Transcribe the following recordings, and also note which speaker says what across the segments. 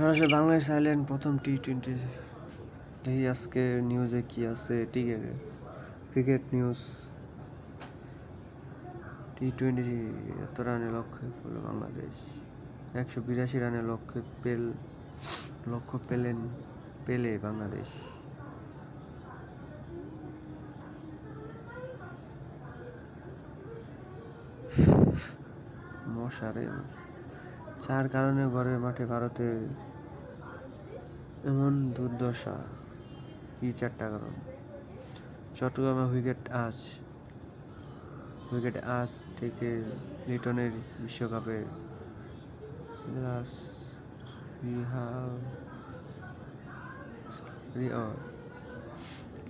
Speaker 1: সরাসরি বাংলাদেশ আইল্যান্ড প্রথম টি-20। এই আজকে নিউজে কি আছে? Cricket news. টি-20 এত রানে লক্ষ্য করল বাংলাদেশ। 182 রানে লক্ষ্য পেলে বাংলাদেশ। মশারে 4 কারণে ঘরের মাঠে ভারতের এমন দুর্দশা। কি 4টা কারণ? চট্টগ্রামে উইকেট আজ থেকে লিটনের বিশ্বকাপের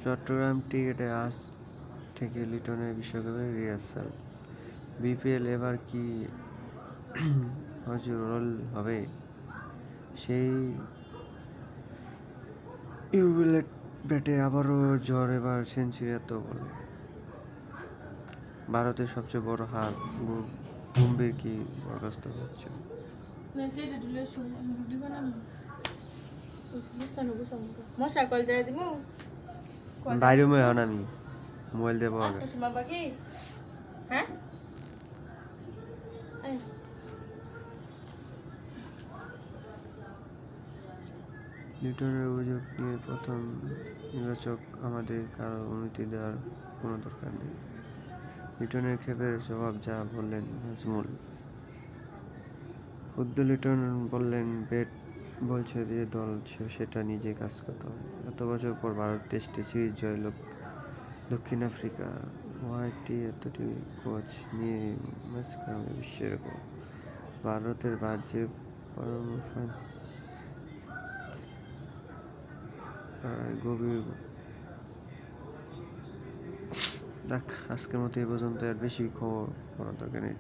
Speaker 1: চট্টগ্রাম ক্রিকেটে আজ থেকে লিটনের বিশ্বকাপের রিহার্সাল। বিপিএল এবার কি হজরল হবে? সেই ইউভিলেট ব্যাটে আবারও ঝড়, এবার সেঞ্চুরি এত বলে। ভারতের সবচেয়ে বড় হার গম্ভীর কি বরখাস্ত হচ্ছে? বাইরে হন আমি মোবাইল দেবো আগে। লিটনের অভিযোগ নিয়ে প্রথম নির্বাচক আমাদের কারো অনুমতি দেওয়ার কোনো দরকার নেই। লিটনের ক্ষেপের জবাব যা বললেন নাজমুল। লিটন বললেন, ব্যাট বলছে যে দল সেটা নিজে কাজ করতে হবে। এত বছর পর ভারত টেস্টে সিরিজ জয় দক্ষিণ আফ্রিকা। ওয়াইটি এতটি কোচ নিয়ে ম্যাচ খেলাবে বিশ্ব রেকর্ড। ভারতের বাজে পারফরম্যান্স গভীর। আজকের মতো এই পর্যন্ত। আর বেশি খবর পড়ার দরকার নেই।